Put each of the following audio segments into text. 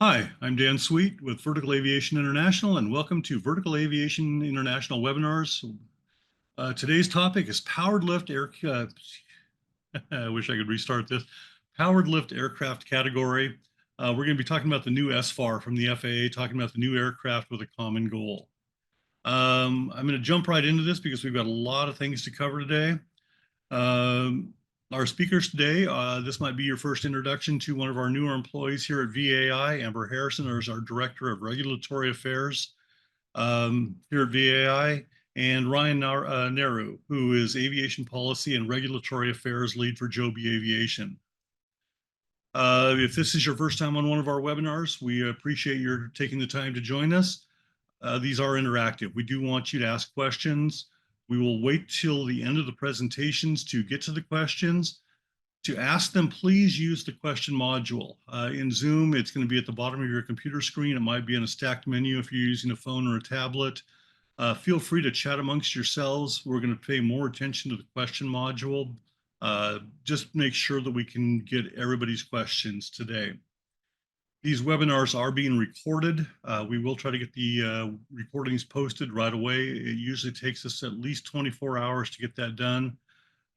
Hi, I'm Dan Sweet with Vertical Aviation International, and welcome to Vertical Aviation International webinars. Today's topic is powered lift air. I wish I could restart this. Powered lift aircraft category. We're going to be talking about the new SFAR from the FAA, talking about the new aircraft with a common goal. I'm going to jump right into this because we've got a lot of things to cover today. Our speakers today, this might be your first introduction to one of our newer employees here at VAI. Amber Harrison is our Director of Regulatory Affairs here at VAI, and Ryan Nehru, who is Aviation Policy and Regulatory Affairs Lead for Joby Aviation. If this is your first time on one of our webinars, we appreciate your taking the time to join us. These are interactive. We do want you to ask questions. We will wait till the end of the presentations to get to the questions. To ask them, please use the question module. In Zoom, it's going to be at the bottom of your computer screen. It might be in a stacked menu if you're using a phone or a tablet. Feel free to chat amongst yourselves. We're going to pay more attention to the question module. Just make sure that we can get everybody's questions today. These webinars are being recorded. We will try to get the recordings posted right away. It usually takes us at least 24 hours to get that done.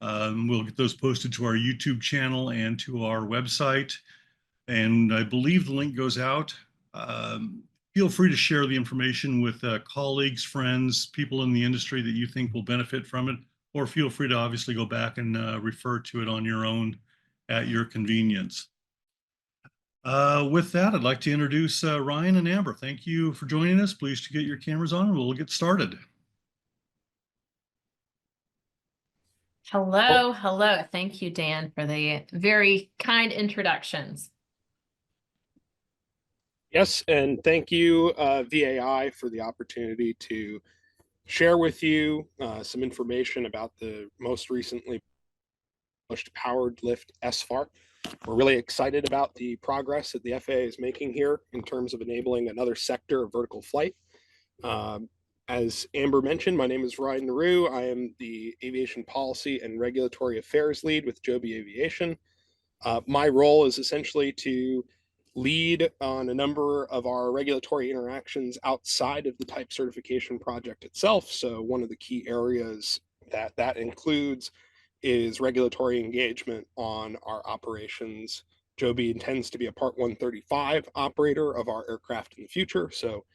We'll get those posted to our YouTube channel and to our website. And I believe the link goes out. Feel free to share the information with colleagues, friends, people in the industry that you think will benefit from it, or feel free to obviously go back and refer to it on your own at your convenience. With that, I'd like to introduce Ryan and Amber. Thank you for joining us. Please to get your cameras on and we'll get started. Hello, hello. Thank you, Dan, for the very kind introductions. Yes, and thank you, VAI, for the opportunity to share with you some information about the most recently published Powered Lift SFAR. We're really excited about the progress that the FAA is making here in terms of enabling another sector of vertical flight. As Amber mentioned, my name is Ryan Nehru. I am the Aviation Policy and Regulatory Affairs Lead with Joby Aviation. My role is essentially to lead on a number of our regulatory interactions outside of the type certification project itself. So one of the key areas that includes is regulatory engagement on our operations. Joby intends to be a Part 135 operator of our aircraft in the future. So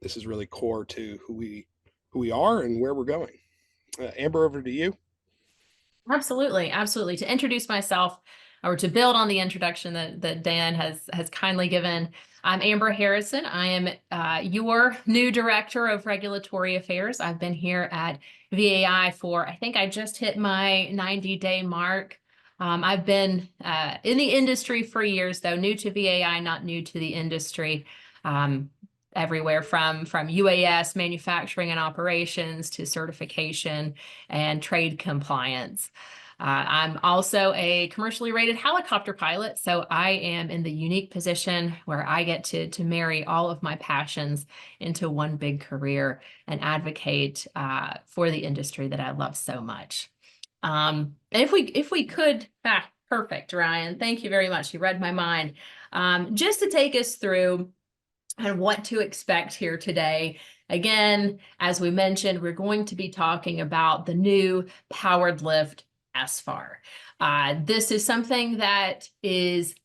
this is really core to who we are and where we're going. Amber, over to you. Absolutely, absolutely. To introduce myself, or to build on the introduction that Dan has kindly given, I'm Amber Harrison. I am your new Director of Regulatory Affairs. I've been here at VAI for, I think I just hit my 90-day mark. I've been in the industry for years, though, new to VAI, not new to the industry. Everywhere from UAS, manufacturing and operations, to certification and trade compliance. I'm also a commercially rated helicopter pilot, so I am in the unique position where I get to marry all of my passions into one big career and advocate for the industry that I love so much. If we could, perfect, Ryan. Thank you very much. You read my mind. Just to take us through and what to expect here today. Again, as we mentioned, we're going to be talking about the new Powered Lift SFAR. This is something that is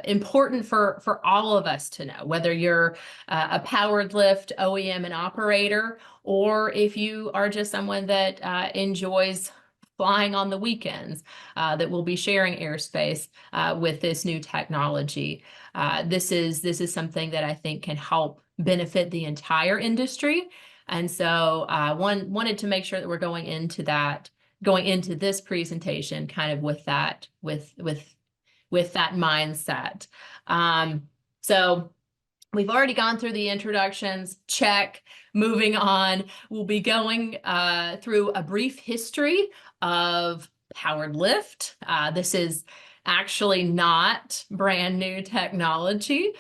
important for all of us to know, whether you're a powered lift OEM and operator, or if you are just someone that enjoys flying on the weekends, that will be sharing airspace with this new technology. This is something that I think can help benefit the entire industry. And so wanted to make sure that we're going into this presentation kind of with that mindset. So we've already gone through the introductions, check. Moving on, we'll be going through a brief history of powered lift. This is actually not brand new technology,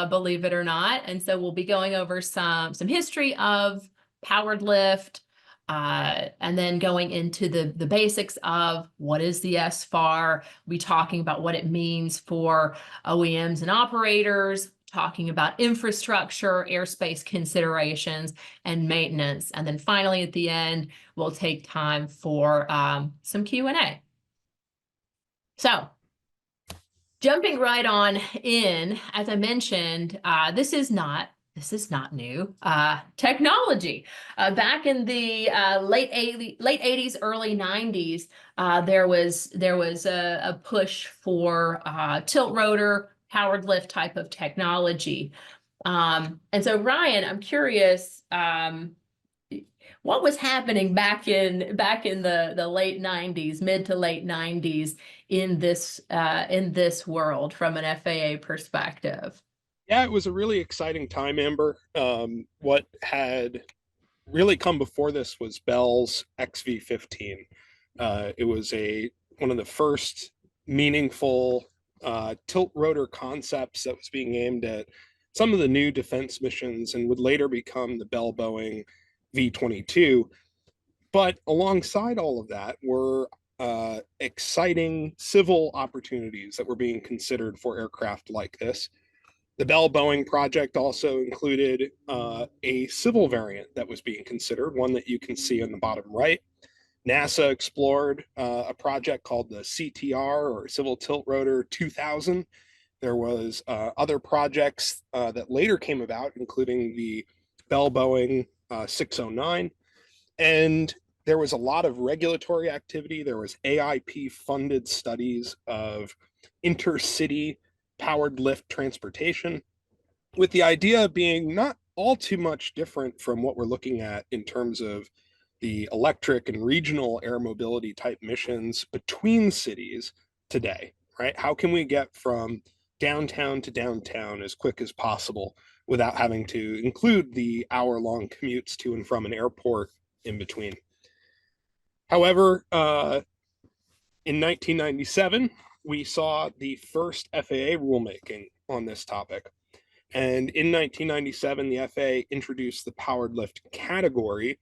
believe it or not. And so we'll be going over some history of powered lift, and then going into the basics of what is the SFAR. We'll be talking about what it means for OEMs and operators, talking about infrastructure, airspace considerations, and maintenance. And then finally, at the end, we'll take time for some Q&A. So jumping right on in, as I mentioned, this is not new. Technology. Back in the late 80s, early 90s, there was a push for tilt rotor, powered lift type of technology. And so, Ryan, I'm curious, what was happening back in the late 90s, mid to late 90s in this world from an FAA perspective? Yeah, it was a really exciting time, Amber. What had really come before this was Bell's XV-15. It was one of the first meaningful tilt rotor concepts that was being aimed at some of the new defense missions and would later become the Bell Boeing V-22. But alongside all of that were exciting civil opportunities that were being considered for aircraft like this. The Bell Boeing project also included a civil variant that was being considered, one that you can see on the bottom right. NASA explored a project called the CTR, or Civil Tilt Rotor 2000. There was other projects that later came about, including the Bell Boeing 609. And there was a lot of regulatory activity. There was AIP funded studies of intercity powered lift transportation, with the idea being not all too much different from what we're looking at in terms of the electric and regional air mobility type missions between cities today, right? How can we get from downtown to downtown as quick as possible without having to include the hour-long commutes to and from an airport in between? However, in 1997, we saw the first FAA rulemaking on this topic. And in 1997, the FAA introduced the powered lift category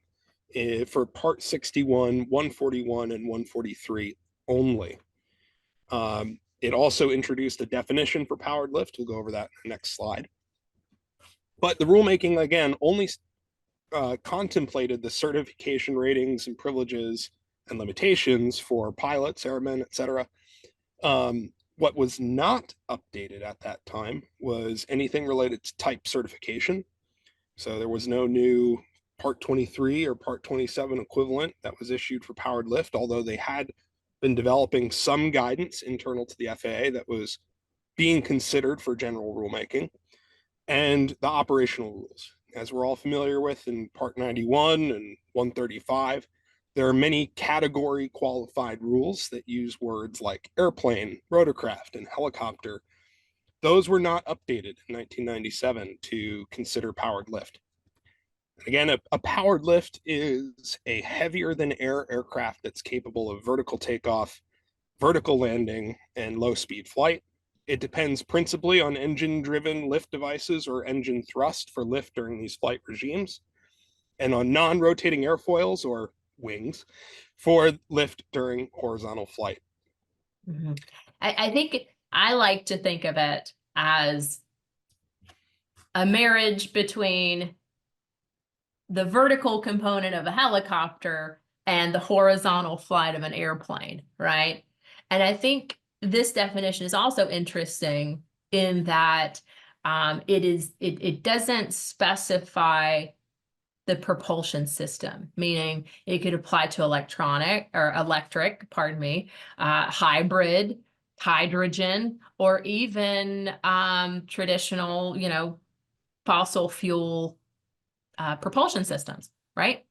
for Part 61, 141, and 143 only. It also introduced a definition for powered lift. We'll go over that in the next slide. But the rulemaking, again, only contemplated the certification ratings and privileges and limitations for pilots, airmen, etc. What was not updated at that time was anything related to type certification. So there was no new Part 23 or Part 27 equivalent that was issued for powered lift, although they had been developing some guidance internal to the FAA that was being considered for general rulemaking. And the operational rules, as we're all familiar with in Part 91 and 135, there are many category qualified rules that use words like airplane, rotorcraft, and helicopter. Those were not updated in 1997 to consider powered lift. Again, a powered lift is a heavier than air aircraft that's capable of vertical takeoff, vertical landing, and low speed flight. It depends principally on engine-driven lift devices or engine thrust for lift during these flight regimes, and on non-rotating airfoils or wings for lift during horizontal flight. Mm-hmm. I think I like to think of it as a marriage between the vertical component of a helicopter and the horizontal flight of an airplane, right? And I think this definition is also interesting in that it doesn't specify the propulsion system, meaning it could apply to electric, hybrid, hydrogen, or even traditional, fossil fuel propulsion systems, right?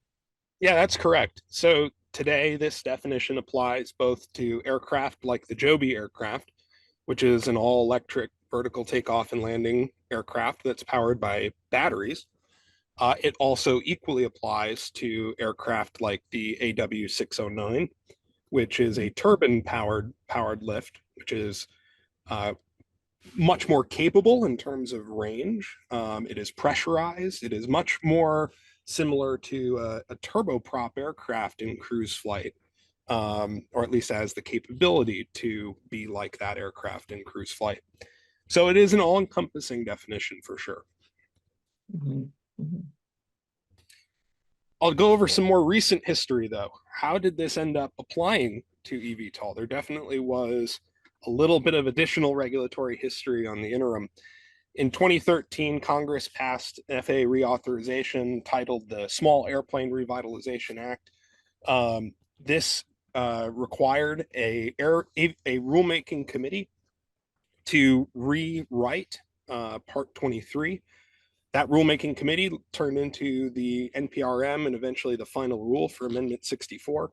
Yeah, that's correct. So today, this definition applies both to aircraft like the Joby aircraft, which is an all-electric vertical takeoff and landing aircraft that's powered by batteries. It also equally applies to aircraft like the AW609, which is a turbine-powered lift, which is much more capable in terms of range. It is pressurized. It is much more similar to a turboprop aircraft in cruise flight, or at least has the capability to be like that aircraft in cruise flight. So it is an all-encompassing definition for sure. Mhm, mhm. I'll go over some more recent history though. How did this end up applying to eVTOL? There definitely was a little bit of additional regulatory history on the interim. In 2013, Congress passed FAA reauthorization titled the Small Airplane Revitalization Act. This required a rulemaking committee to rewrite Part 23. That rulemaking committee turned into the NPRM and eventually the final rule for Amendment 64.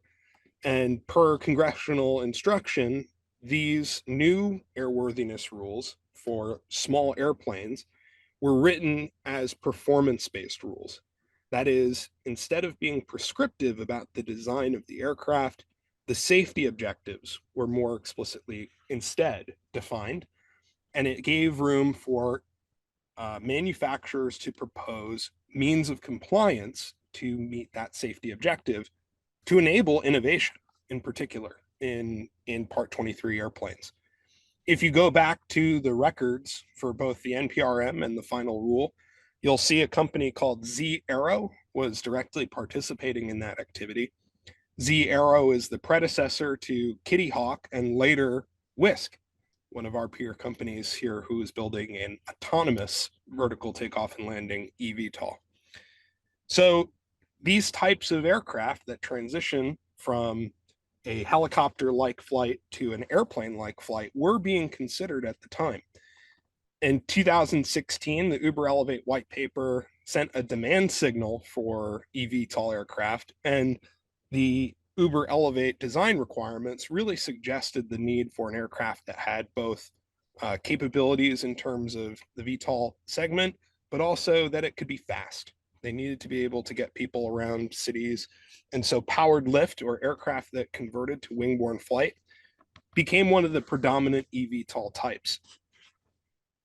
And per congressional instruction, these new airworthiness rules for small airplanes were written as performance-based rules. That is, instead of being prescriptive about the design of the aircraft, the safety objectives were more explicitly instead defined, and it gave room for manufacturers to propose means of compliance to meet that safety objective to enable innovation, in particular in Part 23 airplanes. If you go back to the records for both the NPRM and the final rule, you'll see a company called Z Aero was directly participating in that activity. Z Aero is the predecessor to Kitty Hawk and later Whisk, one of our peer companies here who is building an autonomous vertical takeoff and landing eVTOL. So these types of aircraft that transition from a helicopter-like flight to an airplane-like flight were being considered at the time. In 2016, the Uber Elevate white paper sent a demand signal for eVTOL aircraft, and the Uber Elevate design requirements really suggested the need for an aircraft that had both capabilities in terms of the VTOL segment, but also that it could be fast. They needed to be able to get people around cities. And so powered lift, or aircraft that converted to wing-borne flight, became one of the predominant eVTOL types.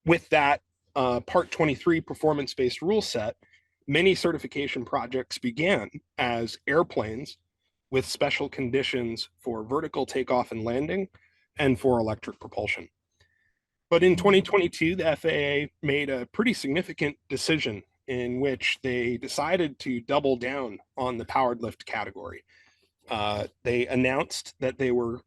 With that Part 23 performance-based rule set, many certification projects began as airplanes with special conditions for vertical takeoff and landing and for electric propulsion. But in 2022, the FAA made a pretty significant decision in which they decided to double down on the powered lift category. They announced that they were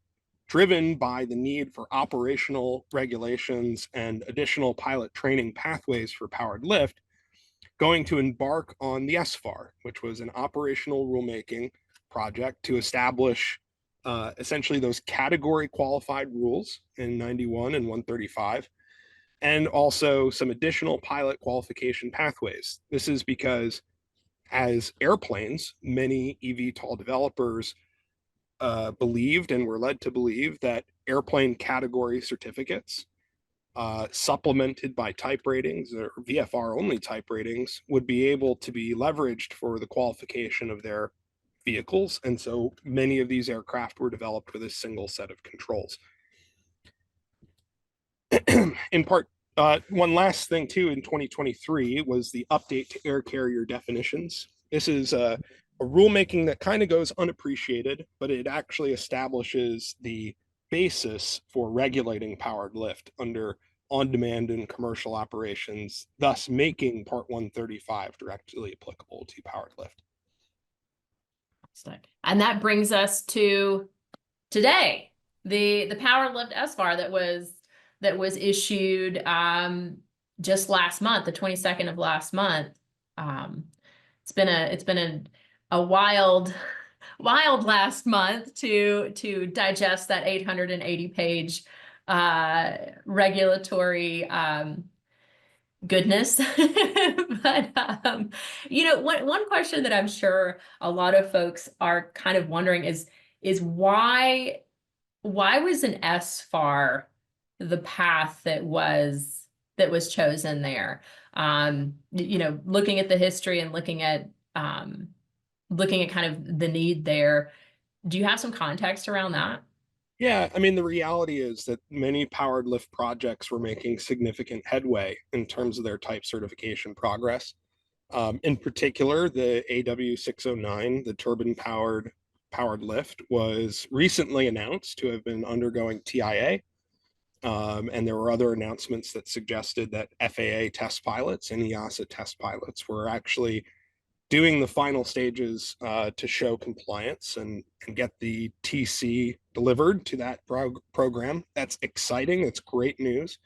driven by the need for operational regulations and additional pilot training pathways for powered lift, going to embark on the SFAR, which was an operational rulemaking project to establish essentially those category qualified rules in 91 and 135, and also some additional pilot qualification pathways. This is because as airplanes, many eVTOL developers believed and were led to believe that airplane category certificates supplemented by type ratings or VFR only type ratings would be able to be leveraged for the qualification of their vehicles. And so many of these aircraft were developed with a single set of controls. In part, one last thing too, in 2023 was the update to air carrier definitions. This is a rulemaking that kind of goes unappreciated, but it actually establishes the basis for regulating powered lift under on-demand and commercial operations, thus making Part 135 directly applicable to powered lift. And that brings us to today, the powered lift SFAR that was issued just last month, the 22nd of last month. It's been a wild last month to digest that 880-page regulatory goodness. But one question that I'm sure a lot of folks are kind of wondering is why was an SFAR the path that was chosen there? Looking at the history and looking at kind of the need there, do you have some context around that? Yeah, I mean, the reality is that many powered lift projects were making significant headway in terms of their type certification progress. In particular, the AW609, the turbine powered lift, was recently announced to have been undergoing TIA. And there were other announcements that suggested that FAA test pilots and EASA test pilots were actually doing the final stages to show compliance and get the TC delivered to that program. That's exciting. That's great news.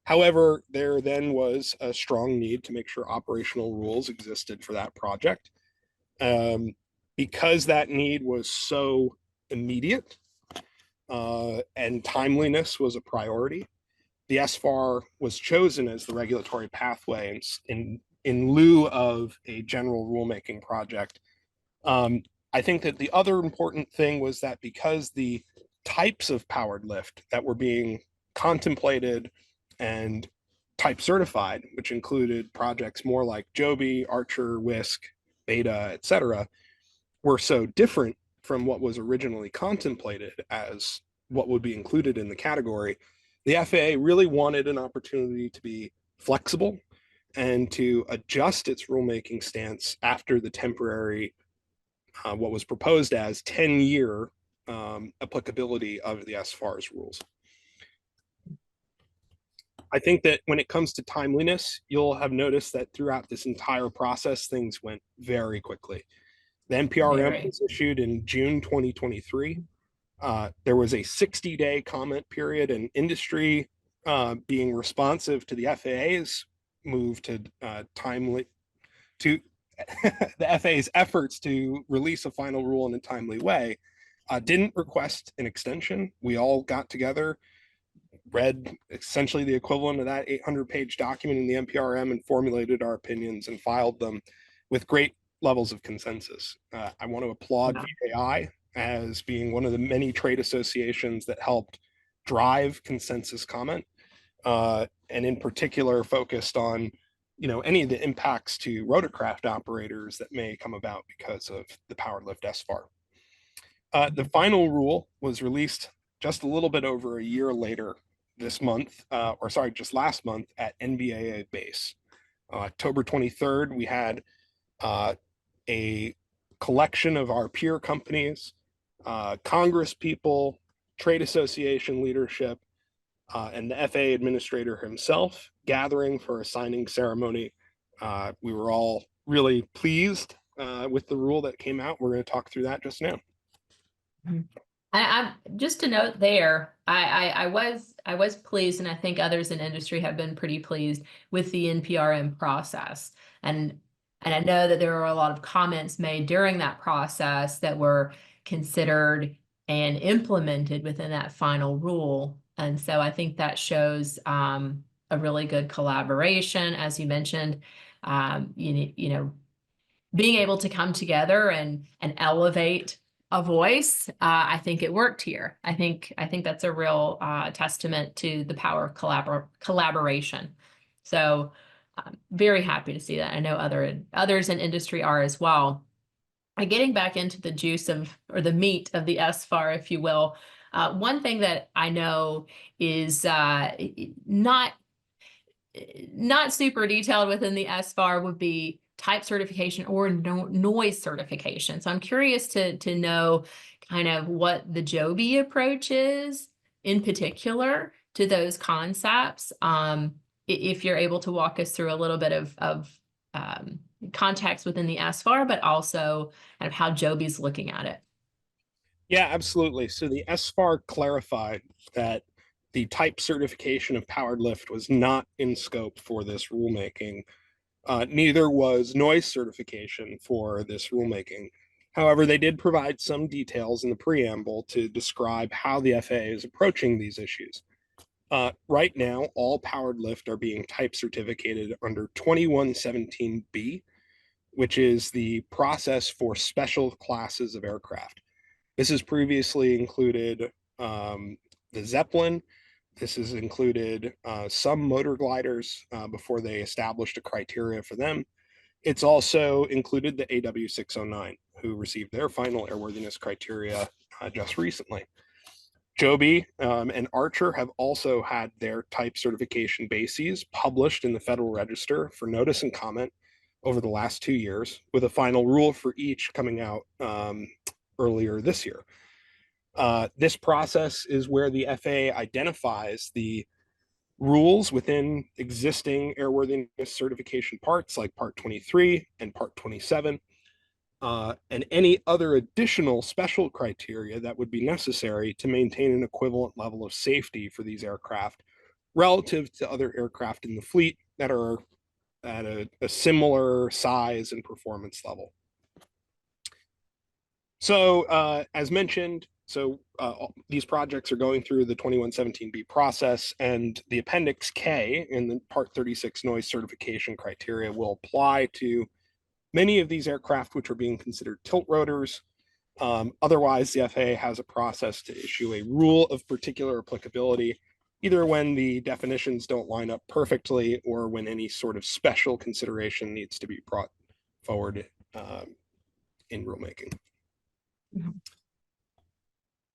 However, there then was a strong need to make sure operational rules existed for that project. Because that need was so immediate and timeliness was a priority, the SFAR was chosen as the regulatory pathway in lieu of a general rulemaking project. I think that the other important thing was that because the types of powered lift that were being contemplated and type certified, which included projects more like Joby, Archer, Whisk, Beta, etc., were so different from what was originally contemplated as what would be included in the category, the FAA really wanted an opportunity to be flexible and to adjust its rulemaking stance after the temporary, what was proposed as 10-year applicability of the SFAR's rules. I think that when it comes to timeliness, you'll have noticed that throughout this entire process, things went very quickly. The NPRM was issued in June 2023. There was a 60-day comment period, and industry being responsive to the FAA's move to timely to the FAA's efforts to release a final rule in a timely way, didn't request an extension. We all got together, read essentially the equivalent of that 800-page document in the NPRM and formulated our opinions and filed them with great levels of consensus. I want to applaud VAI as being one of the many trade associations that helped drive consensus comment, and in particular focused on any of the impacts to rotorcraft operators that may come about because of the powered lift SFAR. The final rule was released just a little bit over a year later this month, just last month at NBAA base. October 23rd, we had a collection of our peer companies, Congress people, trade association leadership, and the FAA administrator himself gathering for a signing ceremony. We were all really pleased with the rule that came out. We're going to talk through that just now. I just to note there, I was pleased, and I think others in industry have been pretty pleased with the NPRM process. And I know that there were a lot of comments made during that process that were considered and implemented within that final rule. And so I think that shows a really good collaboration, as you mentioned, you know, being able to come together and elevate a voice. I think it worked here. I think that's a real testament to the power of collaboration. So I'm very happy to see that. I know others in industry are as well. Getting back into the juice of, or the meat of the SFAR, if you will, one thing that I know is not super detailed within the SFAR would be type certification or noise certification. So I'm curious to know kind of what the Joby approach is in particular to those concepts. If you're able to walk us through a little bit of context within the SFAR, but also kind of how Joby's looking at it. Yeah, absolutely. So the SFAR clarified that the type certification of powered lift was not in scope for this rulemaking. Neither was noise certification for this rulemaking. However, they did provide some details in the preamble to describe how the FAA is approaching these issues. Right now, all powered lift are being type certificated under 2117B, which is the process for special classes of aircraft. This has previously included the Zeppelin. This has included some motor gliders before they established a criteria for them. It's also included the AW609, who received their final airworthiness criteria just recently. Joby and Archer have also had their type certification bases published in the Federal Register for notice and comment over the last 2 years, with a final rule for each coming out earlier this year. This process is where the FAA identifies the rules within existing airworthiness certification parts like Part 23 and Part 27, and any other additional special criteria that would be necessary to maintain an equivalent level of safety for these aircraft relative to other aircraft in the fleet that are at a similar size and performance level. So as mentioned, these projects are going through the 2117B process, and the Appendix K in the Part 36 noise certification criteria will apply to many of these aircraft which are being considered tilt rotors. Otherwise, the FAA has a process to issue a rule of particular applicability, either when the definitions don't line up perfectly or when any sort of special consideration needs to be brought forward in rulemaking.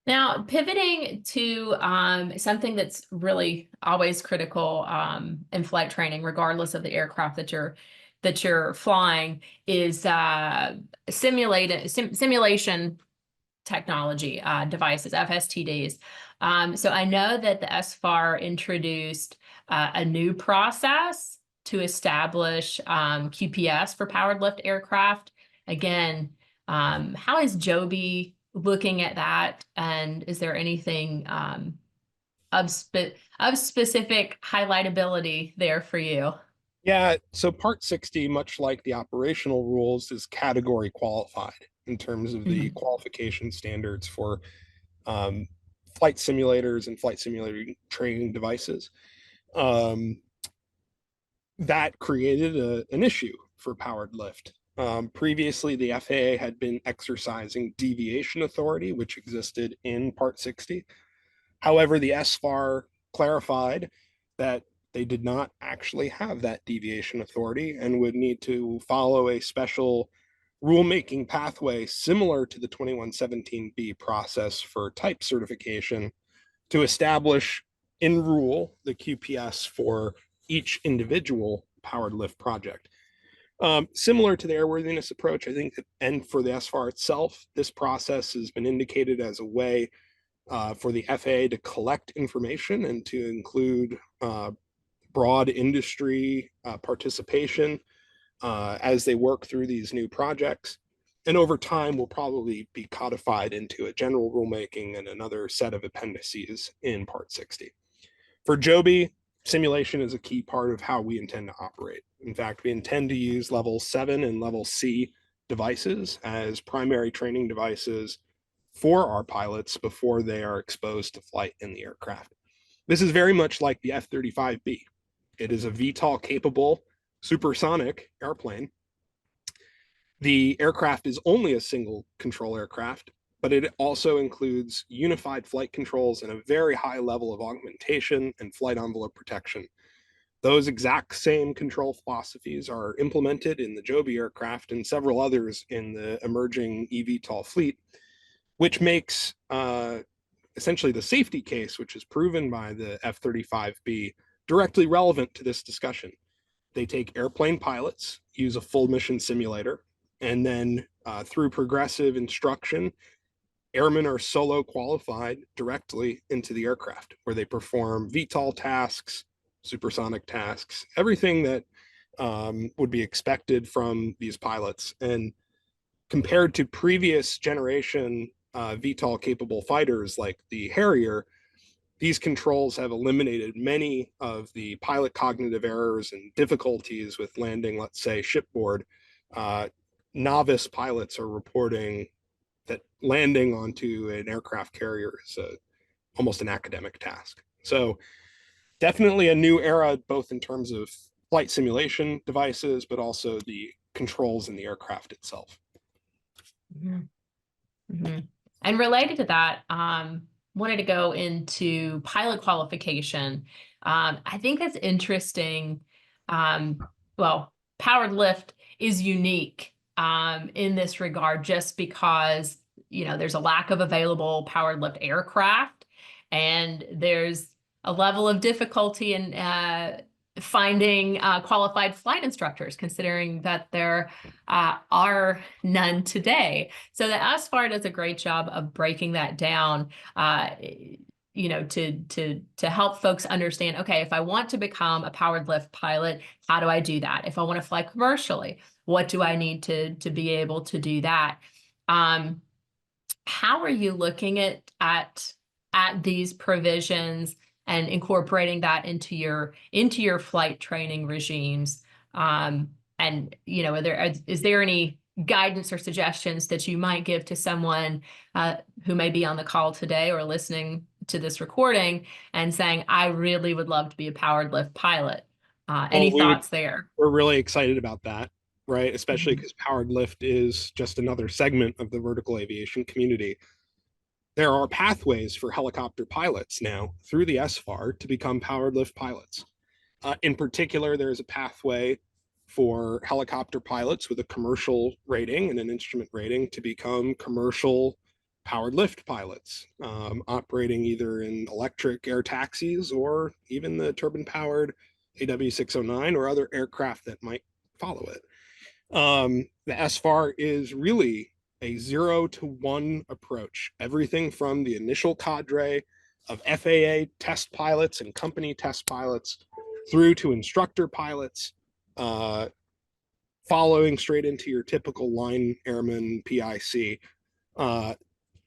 Now, pivoting to something that's really always critical in flight training, regardless of the aircraft that you're flying, is simulation technology devices, FSTDs. So I know that the SFAR introduced a new process to establish QPS for powered lift aircraft. Again, how is Joby looking at that, and is there anything of specific highlightability there for you? Yeah, so Part 60, much like the operational rules, is category qualified in terms of the qualification standards for flight simulators and flight simulator training devices. That created an issue for powered lift. Previously, the FAA had been exercising deviation authority, which existed in Part 60. However, the SFAR clarified that they did not actually have that deviation authority and would need to follow a special rulemaking pathway similar to the 2117B process for type certification to establish in rule the QPS for each individual powered lift project. Similar to the airworthiness approach, I think, and for the SFAR itself, this process has been indicated as a way for the FAA to collect information and to include broad industry participation as they work through these new projects. And over time will probably be codified into a general rulemaking and another set of appendices in Part 60. For Joby, simulation is a key part of how we intend to operate. In fact, we intend to use level 7 and level C devices as primary training devices for our pilots before they are exposed to flight in the aircraft. This is very much like the F-35B. It is a VTOL capable supersonic airplane. The aircraft is only a single control aircraft, but it also includes unified flight controls and a very high level of augmentation and flight envelope protection. Those exact same control philosophies are implemented in the Joby aircraft and several others in the emerging eVTOL fleet, which makes essentially the safety case, which is proven by the F-35B, directly relevant to this discussion. They take airplane pilots, use a full mission simulator, and then through progressive instruction, airmen are solo qualified directly into the aircraft, where they perform VTOL tasks, supersonic tasks, everything that would be expected from these pilots. And compared to previous generation VTOL capable fighters like the Harrier, these controls have eliminated many of the pilot cognitive errors and difficulties with landing, let's say, shipboard. Novice pilots are reporting that landing onto an aircraft carrier is almost an academic task. So definitely a new era, both in terms of flight simulation devices, but also the controls in the aircraft itself. And related to that, wanted to go into pilot qualification. I think that's interesting. Well, powered lift is unique in this regard, just because, you know, there's a lack of available powered lift aircraft, and there's a level of difficulty in finding qualified flight instructors, considering that there are none today. So the SFAR does a great job of breaking that down, you know, to help folks understand, okay, if I want to become a powered lift pilot, how do I do that? If I want to fly commercially, what do I need to be able to do that? How are you looking at these provisions and incorporating that into your flight training regimes? And you know, is there any guidance or suggestions that you might give to someone who may be on the call today or listening to this recording and saying, I really would love to be a powered lift pilot? Any thoughts there? We're really excited about that, right? Especially because powered lift is just another segment of the vertical aviation community. There are pathways for helicopter pilots now through the SFAR to become powered lift pilots. In particular, there's a pathway for helicopter pilots with a commercial rating and an instrument rating to become commercial powered lift pilots, operating either in electric air taxis or even the turbine powered AW609 or other aircraft that might follow it. The SFAR is really a 0 to 1 approach. Everything from the initial cadre of FAA test pilots and company test pilots through to instructor pilots, following straight into your typical line airman PIC.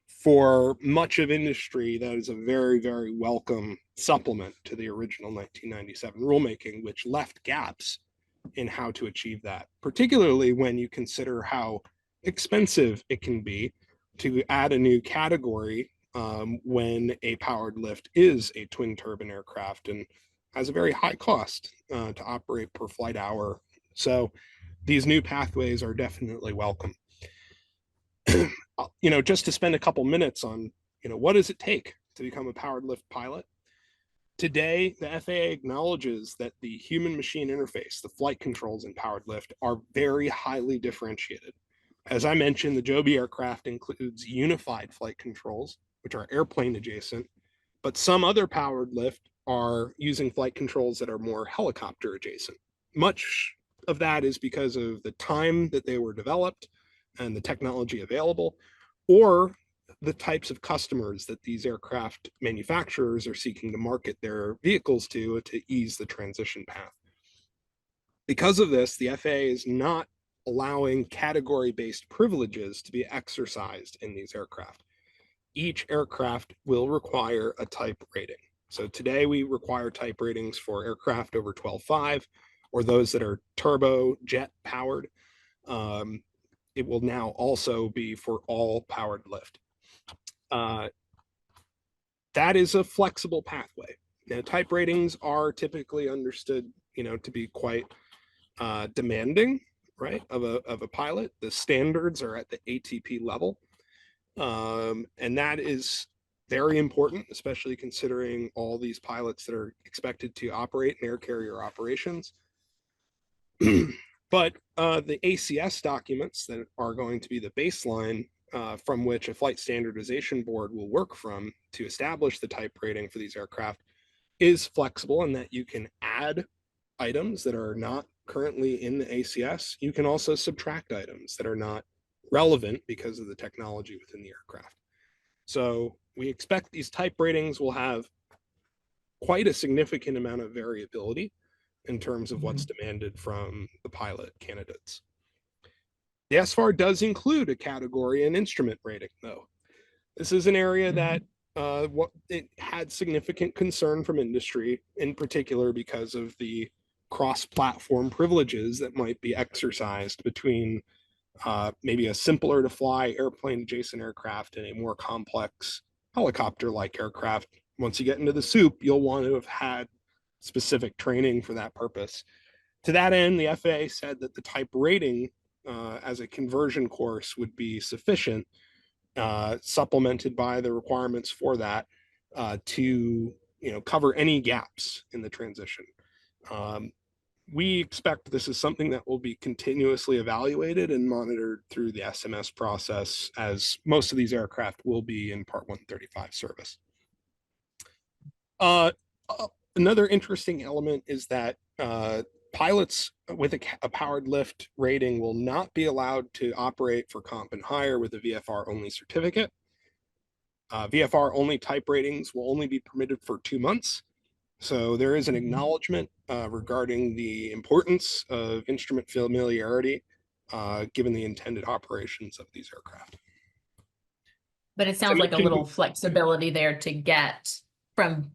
For much of industry, that is a very, very welcome supplement to the original 1997 rulemaking, which left gaps in how to achieve that, particularly when you consider how expensive it can be to add a new category when a powered lift is a twin turbine aircraft and has a very high cost to operate per flight hour. So these new pathways are definitely welcome. You know, just to spend a couple minutes on, you know, what does it take to become a powered lift pilot? Today, the FAA acknowledges that the human machine interface, the flight controls in powered lift, are very highly differentiated. As I mentioned, the Joby aircraft includes unified flight controls, which are airplane adjacent, but some other powered lift are using flight controls that are more helicopter adjacent. Much of that is because of the time that they were developed and the technology available, or the types of customers that these aircraft manufacturers are seeking to market their vehicles to ease the transition path. Because of this, the FAA is not allowing category-based privileges to be exercised in these aircraft. Each aircraft will require a type rating. So today we require type ratings for aircraft over 12.5 or those that are turbo jet powered. It will now also be for all powered lift. That is a flexible pathway. Now, type ratings are typically understood, you know, to be quite demanding, right, of a pilot. The standards are at the ATP level, and that is very important, especially considering all these pilots that are expected to operate in air carrier operations. But the ACS documents that are going to be the baseline from which a flight standardization board will work from to establish the type rating for these aircraft is flexible in that you can add items that are not currently in the ACS. You can also subtract items that are not relevant because of the technology within the aircraft. So we expect these type ratings will have quite a significant amount of variability in terms of what's demanded from the pilot candidates. The SFAR does include a category and instrument rating, though. This is an area that it had significant concern from industry, in particular because of the cross-platform privileges that might be exercised between maybe a simpler to fly airplane adjacent aircraft and a more complex helicopter-like aircraft. Once you get into the soup, you'll want to have had specific training for that purpose. To that end, the FAA said that the type rating as a conversion course would be sufficient, supplemented by the requirements for that to cover any gaps in the transition. We expect this is something that will be continuously evaluated and monitored through the SMS process, as most of these aircraft will be in Part 135 service. Another interesting element is that pilots with a powered lift rating will not be allowed to operate for comp and hire with a VFR only certificate. VFR only type ratings will only be permitted for 2 months. So there is an acknowledgement regarding the importance of instrument familiarity given the intended operations of these aircraft. But it sounds like a little flexibility there to get from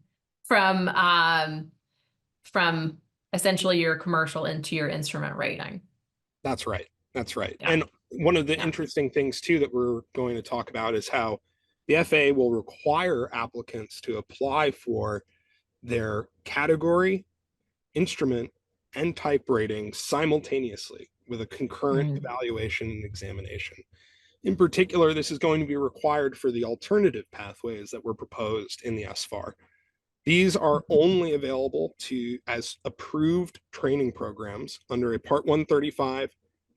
essentially your commercial into your instrument rating. That's right. That's right. Yeah. And one of the interesting things too that we're going to talk about is how the FAA will require applicants to apply for their category, instrument, and type rating simultaneously with a concurrent evaluation and examination. In particular, this is going to be required for the alternative pathways that were proposed in the SFAR. These are only available as approved training programs under a Part 135,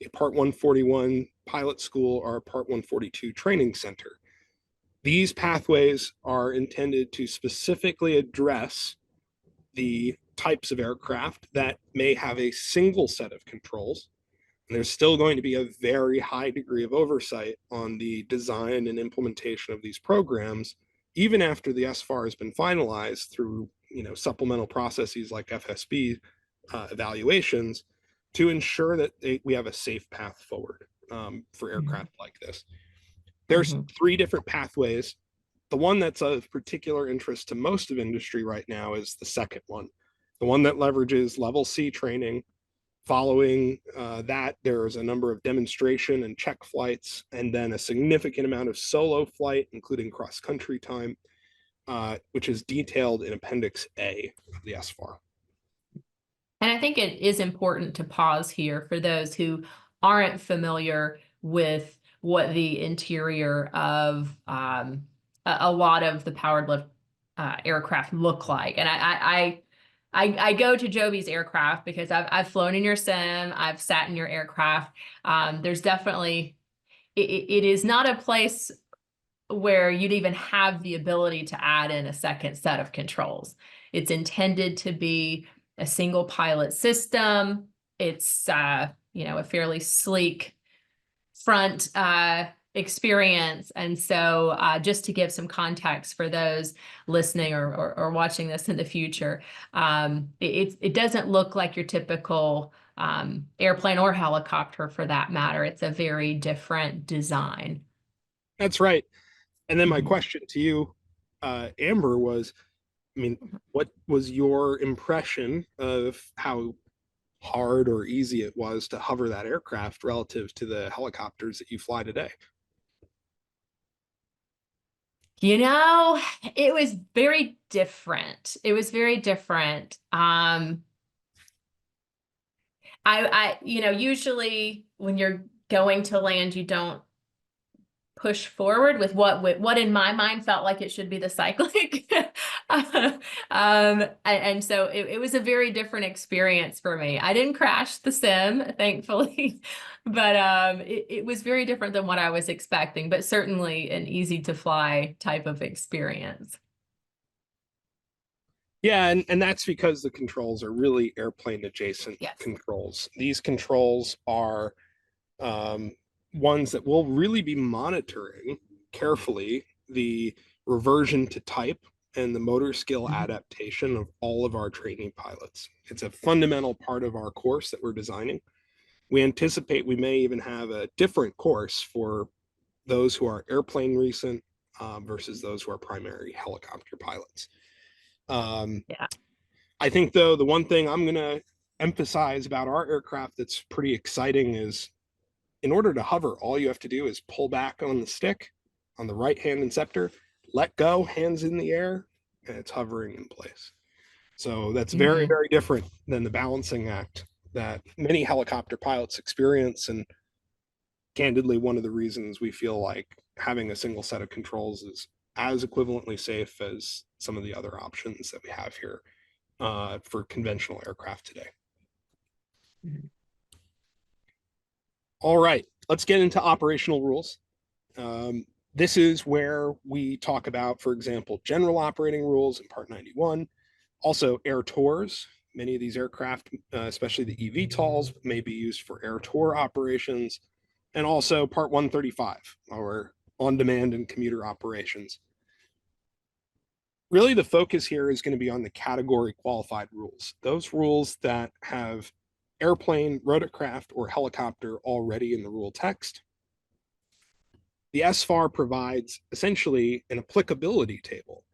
a Part 141 pilot school, or a Part 142 training center. These pathways are intended to specifically address the types of aircraft that may have a single set of controls. And there's still going to be a very high degree of oversight on the design and implementation of these programs, even after the SFAR has been finalized through supplemental processes like FSB evaluations to ensure that we have a safe path forward for aircraft like this. There's 3 different pathways. The one that's of particular interest to most of industry right now is the second one, the one that leverages level C training. Following that, there's a number of demonstration and check flights, and then a significant amount of solo flight, including cross-country time, which is detailed in Appendix A of the SFAR. And I think it is important to pause here for those who aren't familiar with what the interior of a lot of the powered lift aircraft look like. And I go to Joby's aircraft because I've flown in your sim, I've sat in your aircraft. There's definitely, it is not a place where you'd even have the ability to add in a second set of controls. It's intended to be a single pilot system. It's a fairly sleek front experience. And so just to give some context for those listening or watching this in the future, it doesn't look like your typical airplane or helicopter for that matter. It's a very different design. That's right. And then my question to you, Amber, was, what was your impression of how hard or easy it was to hover that aircraft relative to the helicopters that you fly today? It was very different. It was very different. Usually when you're going to land, you don't push forward with what in my mind felt like it should be the cyclic. And so it was a very different experience for me. I didn't crash the sim, thankfully, but it was very different than what I was expecting, but certainly an easy to fly type of experience. Yeah, and that's because the controls are really airplane adjacent controls. These controls are ones that will really be monitoring carefully the reversion to type and the motor skill adaptation of all of our training pilots. It's a fundamental part of our course that we're designing. We anticipate we may even have a different course for those who are airplane recent versus those who are primary helicopter pilots. I think, though, the one thing I'm going to emphasize about our aircraft that's pretty exciting is, in order to hover, all you have to do is pull back on the stick on the right hand inceptor, let go, hands in the air, and it's hovering in place. So that's very, very different than the balancing act that many helicopter pilots experience. And candidly, one of the reasons we feel like having a single set of controls is as equivalently safe as some of the other options that we have here for conventional aircraft today. All right, let's get into operational rules. This is where we talk about, for example, general operating rules in Part 91, Also, air tours. Many of these aircraft, especially the eVTOLs, may be used for air tour operations, and also Part 135, or on-demand and commuter operations. Really, the focus here is going to be on the category qualified rules, those rules that have airplane, rotorcraft, or helicopter already in the rule text. The SFAR provides essentially an applicability table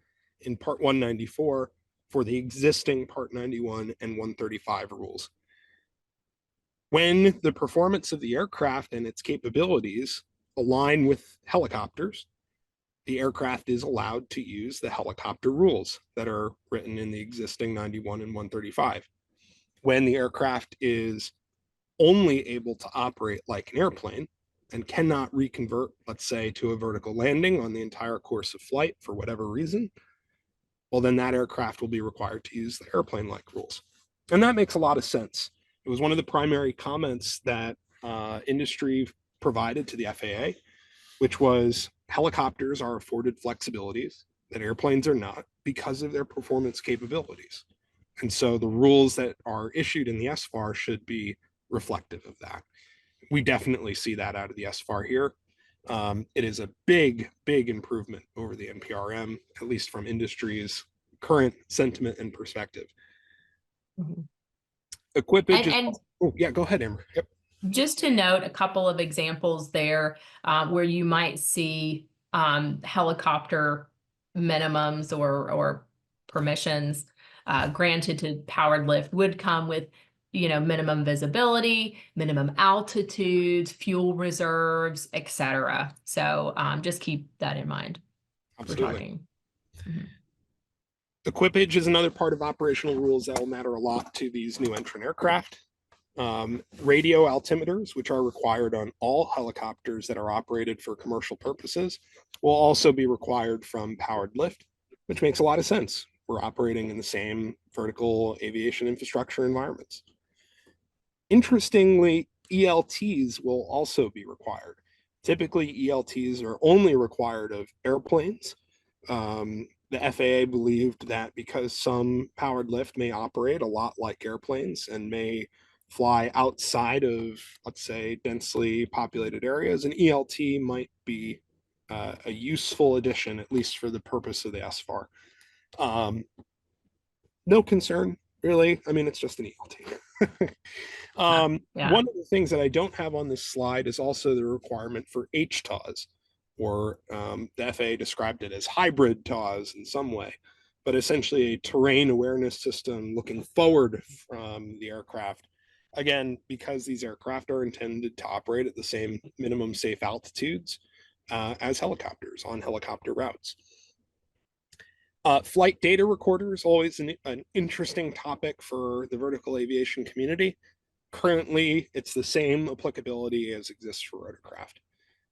in Part 194 for the existing Part 91 and 135 rules. When the performance of the aircraft and its capabilities align with helicopters, the aircraft is allowed to use the helicopter rules that are written in the existing 91 and 135. When the aircraft is only able to operate like an airplane and cannot reconvert, let's say, to a vertical landing on the entire course of flight for whatever reason, well, then that aircraft will be required to use the airplane-like rules. And that makes a lot of sense. It was one of the primary comments that industry provided to the FAA, which was helicopters are afforded flexibilities that airplanes are not because of their performance capabilities. And so the rules that are issued in the SFAR should be reflective of that. We definitely see that out of the SFAR here. It is a big, big improvement over the NPRM, at least from industry's current sentiment and perspective. Mhm. Equipage And oh, yeah, go ahead, Amber. Yep. just to note a couple of examples there where you might see helicopter minimums or permissions granted to powered lift would come with, minimum visibility, minimum altitudes, fuel reserves, etc. So just keep that in mind. Absolutely. We're talking. Mhm. Equipage is another part of operational rules that will matter a lot to these new entrant aircraft. Radio altimeters, which are required on all helicopters that are operated for commercial purposes, will also be required from powered lift, which makes a lot of sense. We're operating in the same vertical aviation infrastructure environments. Interestingly, ELTs will also be required. Typically, ELTs are only required of airplanes. The FAA believed that because some powered lift may operate a lot like airplanes and may fly outside of, let's say, densely populated areas, an ELT might be a useful addition, at least for the purpose of the SFAR. No concern, really. I mean, it's just an ELT. Yeah. One of the things that I don't have on this slide is also the requirement for HTAWs, or the FAA described it as hybrid TAWs in some way, but essentially a terrain awareness system looking forward from the aircraft. Again, because these aircraft are intended to operate at the same minimum safe altitudes as helicopters on helicopter routes. Flight data recorder is always an interesting topic for the vertical aviation community. Currently, it's the same applicability as exists for rotorcraft.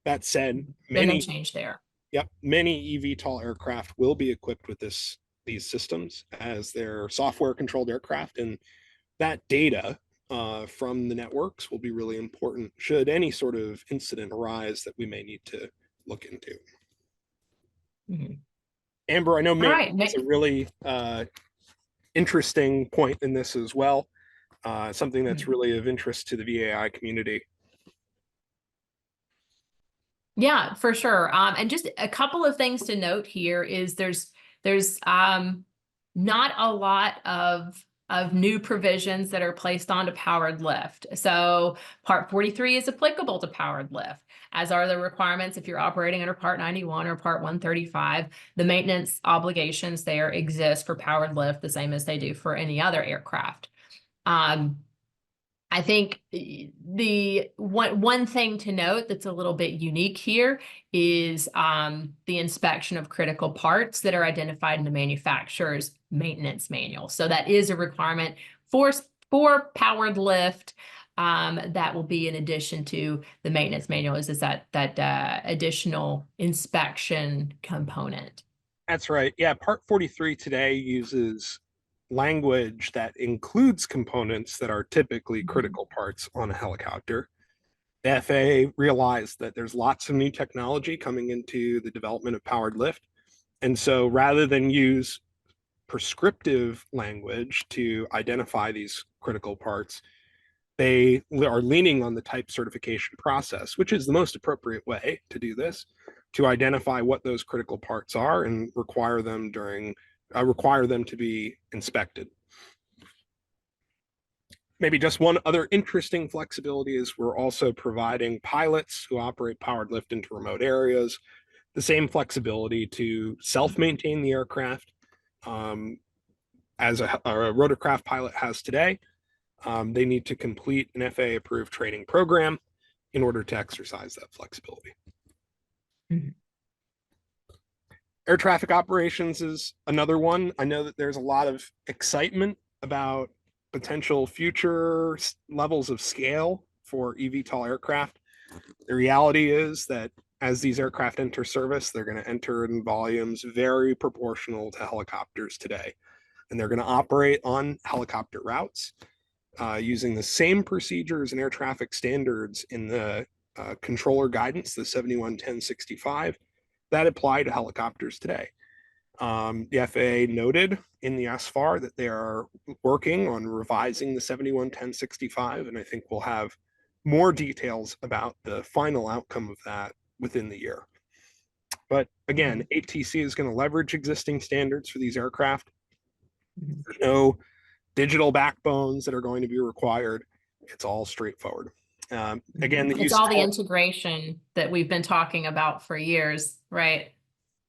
That said, No change there. Yep, many eVTOL aircraft will be equipped with these systems as their software-controlled aircraft, and that data from the networks will be really important should any sort of incident arise that we may need to look into. Mm-hmm. Amber, I know Right. it's a really interesting point in this as well. Something that's really of interest to the VAI community. Yeah, for sure. And just a couple of things to note here is there's not a lot of new provisions that are placed onto powered lift. So Part 43 is applicable to powered lift, as are the requirements if you're operating under Part 91 or Part 135. The maintenance obligations there exist for powered lift the same as they do for any other aircraft. I think the one thing to note that's a little bit unique here is the inspection of critical parts that are identified in the manufacturer's maintenance manual. So that is a requirement for powered lift that will be in addition to the maintenance manual. Is that additional inspection component? That's right. Yeah, Part 43 today uses language that includes components that are typically critical parts on a helicopter. The FAA realized that there's lots of new technology coming into the development of powered lift. And so rather than use prescriptive language to identify these critical parts, they are leaning on the type certification process, which is the most appropriate way to do this, to identify what those critical parts are and require them to be inspected. Maybe just one other interesting flexibility is we're also providing pilots who operate powered lift into remote areas the same flexibility to self-maintain the aircraft as a rotorcraft pilot has today. They need to complete an FAA-approved training program in order to exercise that flexibility. Mm-hmm. Air traffic operations is another one. I know that there's a lot of excitement about potential future levels of scale for eVTOL aircraft. The reality is that as these aircraft enter service, they're going to enter in volumes very proportional to helicopters today. And they're going to operate on helicopter routes using the same procedures and air traffic standards in the controller guidance, the 711065, that apply to helicopters today. The FAA noted in the SFAR that they are working on revising the 711065, and I think we'll have more details about the final outcome of that within the year. But again, ATC is going to leverage existing standards for these aircraft. There's no digital backbones that are going to be required. It's all straightforward. Again, it's all the integration that we've been talking about for years, right?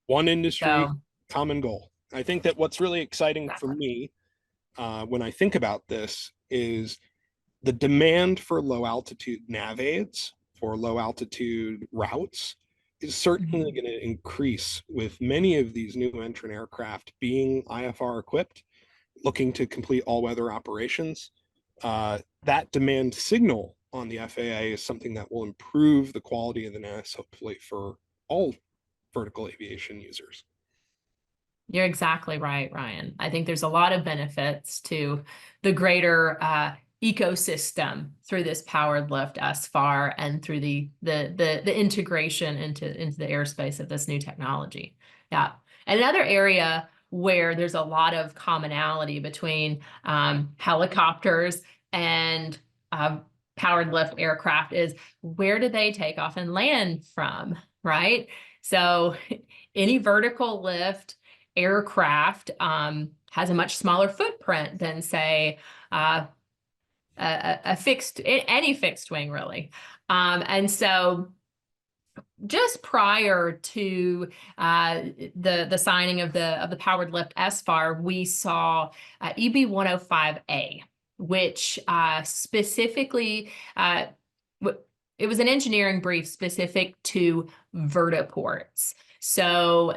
One industry, common goal. I think that what's really exciting for me when I think about this is the demand for low altitude nav aids for low altitude routes is certainly going to increase with many of these new entrant aircraft being IFR equipped, looking to complete all-weather operations. That demand signal on the FAA is something that will improve the quality of the NAS, hopefully for all vertical aviation users. You're exactly right, Ryan. I think there's a lot of benefits to the greater ecosystem through this powered lift SFAR and through the integration into the airspace of this new technology. Yeah. And another area where there's a lot of commonality between helicopters and powered lift aircraft is where do they take off and land from, right? So any vertical lift aircraft has a much smaller footprint than, say, any fixed wing, really. And so just prior to the signing of the powered lift SFAR, we saw EB-105A, which specifically it was an engineering brief specific to vertiports. So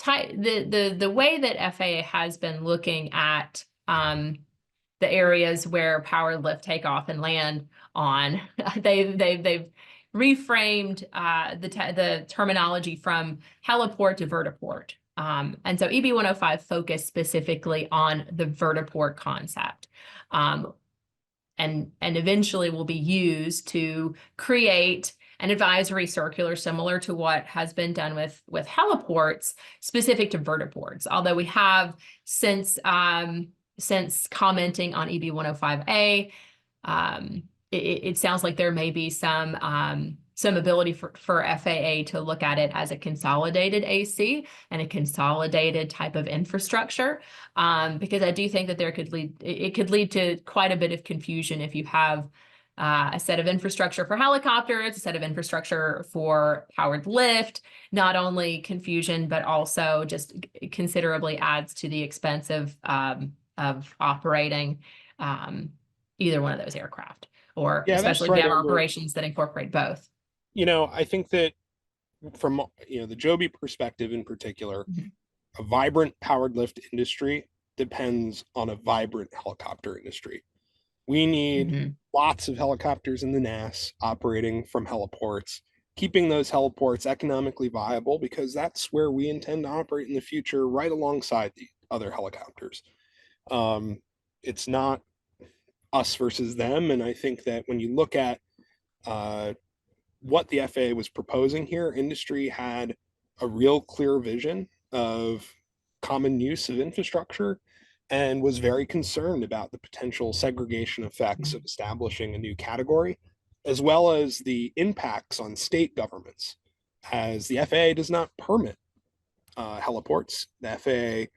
the way that FAA has been looking at the areas where powered lift takeoff and land on, they've reframed the terminology from heliport to vertiport. And so EB-105 focused specifically on the vertiport concept. And eventually will be used to create an advisory circular similar to what has been done with heliports specific to vertiports. Although we have since commenting on EB-105A, it sounds like there may be some ability for FAA to look at it as a consolidated AC and a consolidated type of infrastructure, because I do think that it could lead to quite a bit of confusion if you have a set of infrastructure for helicopters, a set of infrastructure for powered lift. Not only confusion, but also just considerably adds to the expense of operating either one of those aircraft, or especially if you have operations that incorporate both. I think that from the Joby perspective in particular, a vibrant powered lift industry depends on a vibrant helicopter industry. We need lots of helicopters in the NAS operating from heliports, keeping those heliports economically viable, because that's where we intend to operate in the future, right alongside the other helicopters. It's not us versus them. And I think that when you look at what the FAA was proposing here, industry had a real clear vision of common use of infrastructure and was very concerned about the potential segregation effects of establishing a new category, as well as the impacts on state governments, as the FAA does not permit heliports. The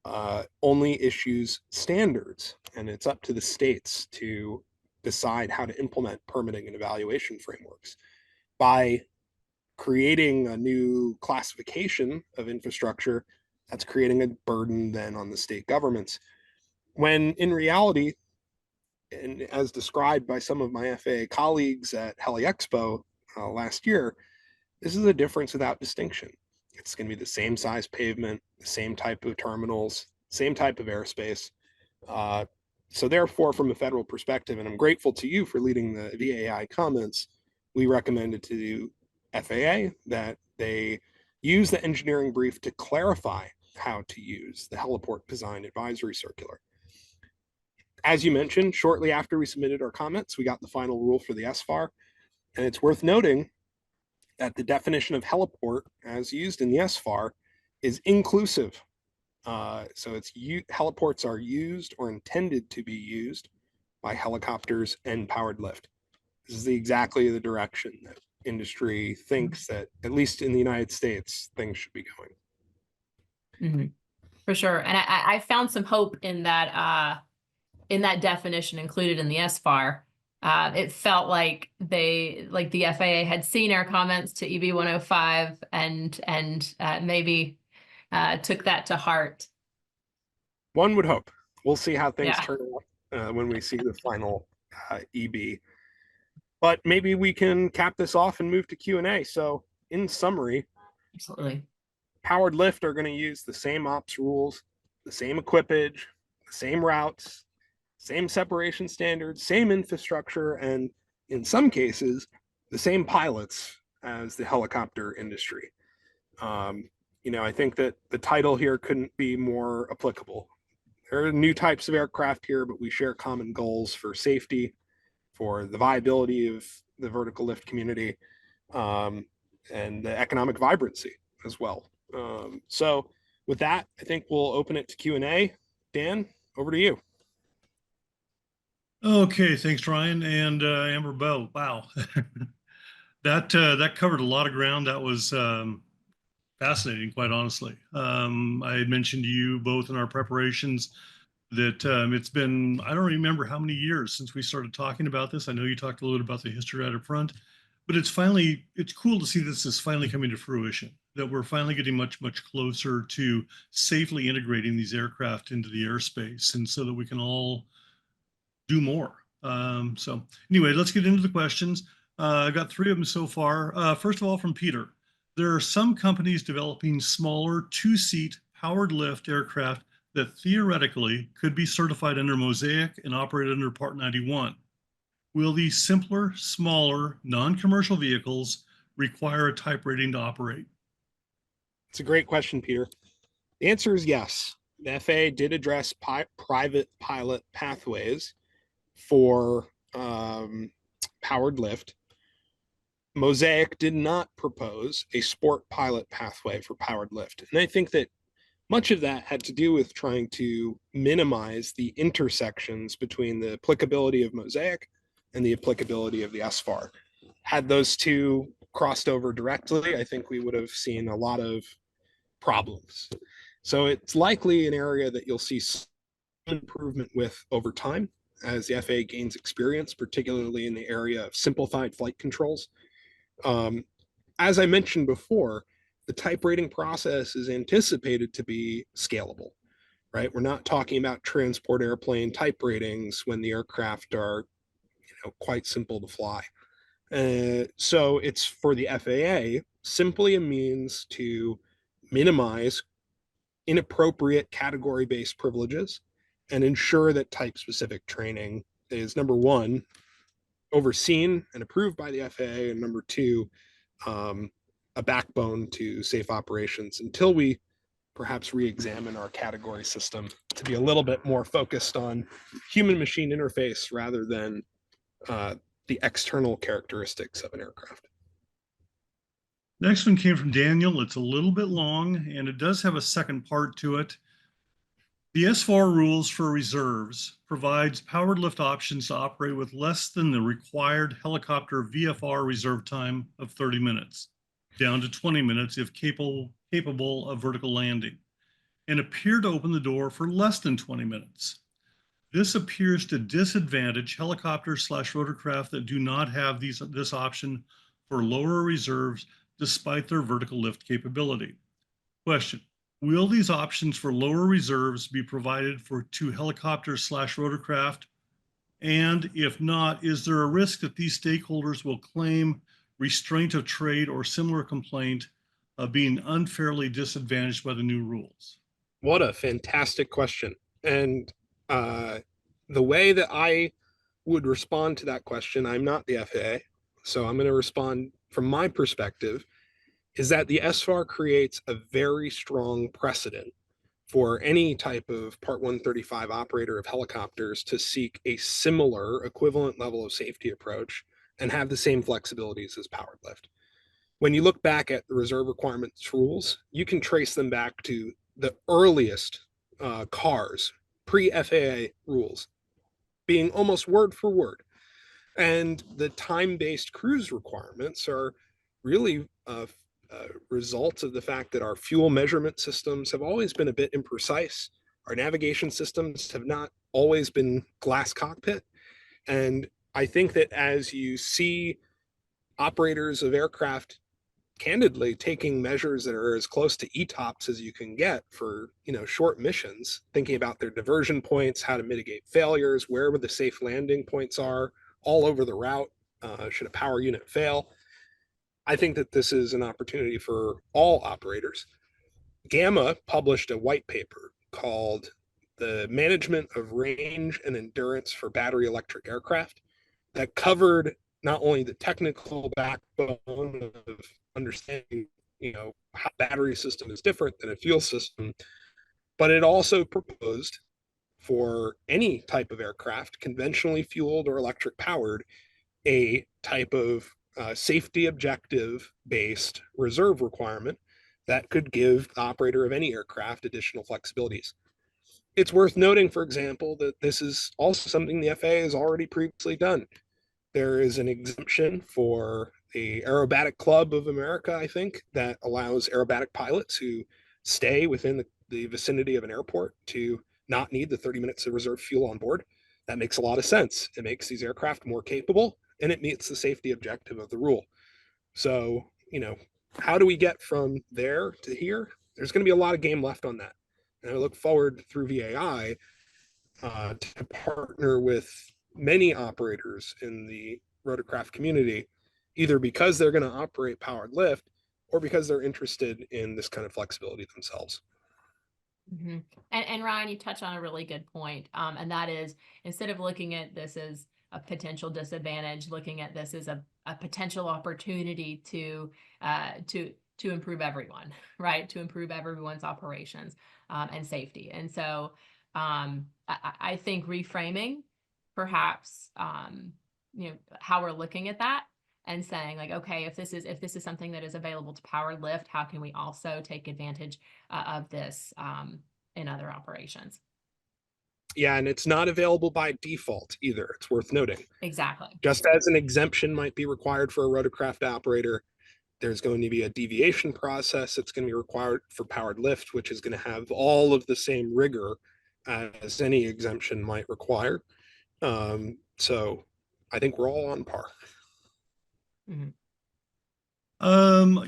FAA only issues standards, and it's up to the states to decide how to implement permitting and evaluation frameworks. By creating a new classification of infrastructure, that's creating a burden then on the state governments. When in reality, and as described by some of my FAA colleagues at Heli Expo last year, this is a difference without distinction. It's going to be the same size pavement, the same type of terminals, same type of airspace. So therefore, from a federal perspective, and I'm grateful to you for leading the VAI comments, we recommended to the FAA that they use the engineering brief to clarify how to use the Heliport Design Advisory Circular. As you mentioned, shortly after we submitted our comments, we got the final rule for the SFAR, and it's worth noting that the definition of heliport as used in the SFAR is inclusive. So it's heliports are used or intended to be used by helicopters and powered lift. This is exactly the direction that industry thinks that, at least in the United States, things should be going. For sure. And I found some hope in that definition included in the SFAR. It felt like the FAA had seen our comments to EB 105 and maybe took that to heart. One would hope. We'll see how things turn out when we see the final EB. But maybe we can cap this off and move to Q&A. So in summary, absolutely, powered lift are going to use the same ops rules, the same equipage, the same routes, same separation standards, same infrastructure, and in some cases, the same pilots as the helicopter industry. I think that the title here couldn't be more applicable. There are new types of aircraft here, but we share common goals for safety, for the viability of the vertical lift community, and the economic vibrancy as well. So with that, I think we'll open it to Q&A. Dan, over to you. Okay, thanks, Ryan and Amber Bow. Wow, that covered a lot of ground. That was fascinating, quite honestly. I had mentioned to you both in our preparations that it's been, I don't remember how many years since we started talking about this. I know you talked a little bit about the history right up front, but it's cool to see this is finally coming to fruition, that we're finally getting much, much closer to safely integrating these aircraft into the airspace, and so that we can all do more. So anyway, let's get into the questions. I've got 3 of them so far. First of all, from Peter. There are some companies developing smaller 2-seat powered lift aircraft that theoretically could be certified under Mosaic and operate under Part 91. Will these simpler, smaller, non-commercial vehicles require a type rating to operate? It's a great question, Peter. The answer is yes. The FAA did address private pilot pathways for powered lift. Mosaic did not propose a sport pilot pathway for powered lift. And I think that much of that had to do with trying to minimize the intersections between the applicability of Mosaic and the applicability of the SFAR. Had those two crossed over directly, I think we would have seen a lot of problems. So it's likely an area that you'll see some improvement with over time as the FAA gains experience, particularly in the area of simplified flight controls. As I mentioned before, the type rating process is anticipated to be scalable, right? We're not talking about transport airplane type ratings when the aircraft are, quite simple to fly. So it's for the FAA simply a means to minimize inappropriate category-based privileges and ensure that type-specific training is, number one, overseen and approved by the FAA, and number two, a backbone to safe operations until we perhaps re-examine our category system to be a little bit more focused on human-machine interface rather than the external characteristics of an aircraft. Next one came from Daniel. It's a little bit long, and it does have a second part to it. The SFAR rules for reserves provides powered lift options to operate with less than the required helicopter VFR reserve time of 30 minutes, down to 20 minutes if capable of vertical landing, and appear to open the door for less than 20 minutes. This appears to disadvantage helicopters/rotorcraft that do not have this option for lower reserves despite their vertical lift capability. Question: will these options for lower reserves be provided to helicopters/rotorcraft? And if not, is there a risk that these stakeholders will claim restraint of trade or similar complaint of being unfairly disadvantaged by the new rules? What a fantastic question. And the way that I would respond to that question, I'm not the FAA, so I'm going to respond from my perspective, is that the SFAR creates a very strong precedent for any type of Part 135 operator of helicopters to seek a similar equivalent level of safety approach and have the same flexibilities as powered lift. When you look back at the reserve requirements rules, you can trace them back to the earliest cars, pre-FAA rules, being almost word for word. And the time-based cruise requirements are really a result of the fact that our fuel measurement systems have always been a bit imprecise. Our navigation systems have not always been glass cockpit. And I think that as you see operators of aircraft candidly taking measures that are as close to ETOPS as you can get for, short missions, thinking about their diversion points, how to mitigate failures, where the safe landing points are all over the route, should a power unit fail. I think that this is an opportunity for all operators. Gamma published a white paper called The Management of Range and Endurance for Battery Electric Aircraft that covered not only the technical backbone of understanding, how battery system is different than a fuel system, but it also proposed for any type of aircraft, conventionally fueled or electric powered, a type of safety objective based reserve requirement that could give the operator of any aircraft additional flexibilities. It's worth noting, for example, that this is also something the FAA has already previously done. There is an exemption for the Aerobatic Club of America, I think, that allows aerobatic pilots who stay within the vicinity of an airport to not need the 30 minutes of reserve fuel on board. That makes a lot of sense. It makes these aircraft more capable and it meets the safety objective of the rule. So, how do we get from there to here? There's going to be a lot of game left on that. And I look forward through VAI to partner with many operators in the rotorcraft community, either because they're going to operate powered lift or because they're interested in this kind of flexibility themselves. Mm-hmm. And Ryan, you touched on a really good point, and that is, instead of looking at this as a potential disadvantage, looking at this as a potential opportunity to improve everyone, right? To improve everyone's operations and safety. And so I think reframing perhaps how we're looking at that and saying like, okay, if this is something that is available to powered lift, how can we also take advantage of this in other operations? Yeah, and it's not available by default either. It's worth noting. Exactly. Just as an exemption might be required for a rotorcraft operator, there's going to be a deviation process that's going to be required for powered lift, which is going to have all of the same rigor as any exemption might require. So I think we're all on par. Mm-hmm.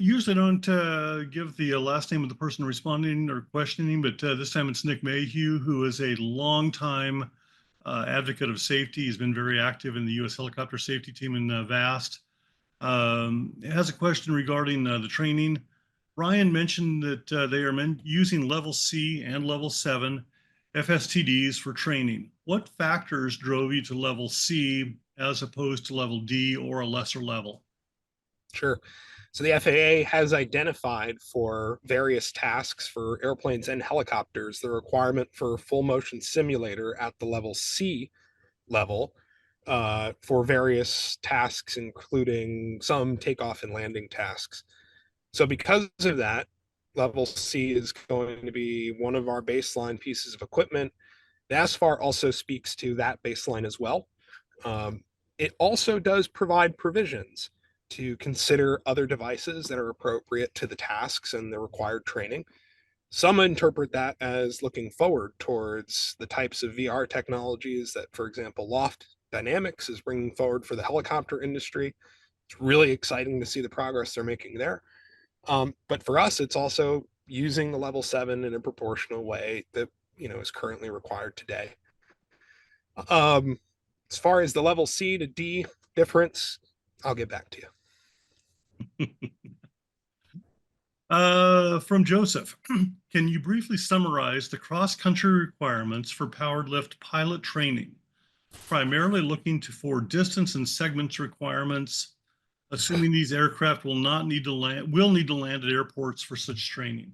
Usually I don't give the last name of the person responding or questioning, but this time it's Nick Mayhew, who is a longtime advocate of safety. He's been very active in the U.S. helicopter safety team in VAST. It has a question regarding the training. Ryan mentioned that they are using level C and level 7 FSTDs for training. What factors drove you to level C as opposed to level D or a lesser level? Sure. So the FAA has identified for various tasks for airplanes and helicopters the requirement for a full motion simulator at the level C level for various tasks, including some takeoff and landing tasks. So because of that, level C is going to be one of our baseline pieces of equipment. The SFAR also speaks to that baseline as well. It also does provide provisions to consider other devices that are appropriate to the tasks and the required training. Some interpret that as looking forward towards the types of VR technologies that, for example, Loft Dynamics is bringing forward for the helicopter industry. It's really exciting to see the progress they're making there. But for us, it's also using the level 7 in a proportional way that is currently required today. As far as the level C to D difference, I'll get back to you. From Joseph, can you briefly summarize the cross-country requirements for powered lift pilot training, primarily looking for distance and segments requirements, assuming these aircraft will need to land at airports for such training?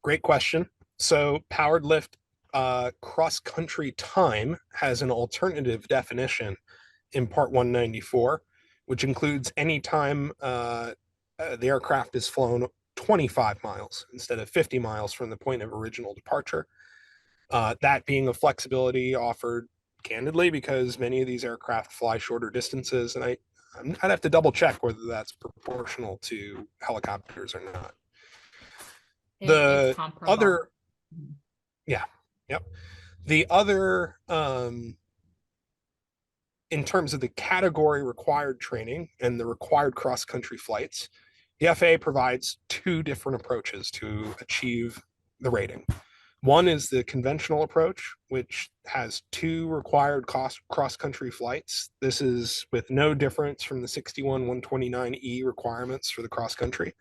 Great question. So powered lift cross-country time has an alternative definition in Part 194, which includes any time the aircraft is flown 25 miles instead of 50 miles from the point of original departure. That being a flexibility offered candidly because many of these aircraft fly shorter distances, and I'd have to double check whether that's proportional to helicopters or not. It's comparable. Other, yeah, yep. The other, in terms of the category required training and the required cross-country flights, the FAA provides two different approaches to achieve the rating. One is the conventional approach, which has two required cross-country flights. This is with no difference from the 61-129E requirements for the cross-country.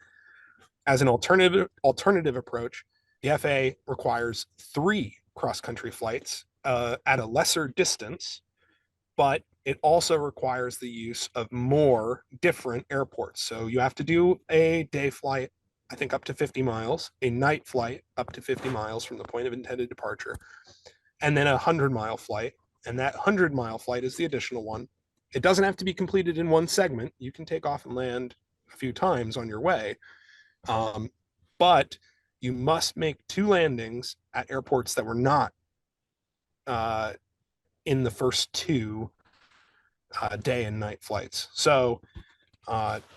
As an alternative approach, the FAA requires 3 cross-country flights at a lesser distance, but it also requires the use of more different airports. So you have to do a day flight, I think up to 50 miles, a night flight up to 50 miles from the point of intended departure, and then a 100-mile flight. And that 100-mile flight is the additional one. It doesn't have to be completed in one segment. You can take off and land a few times on your way. But you must make 2 landings at airports that were not in the first 2 day and night flights. So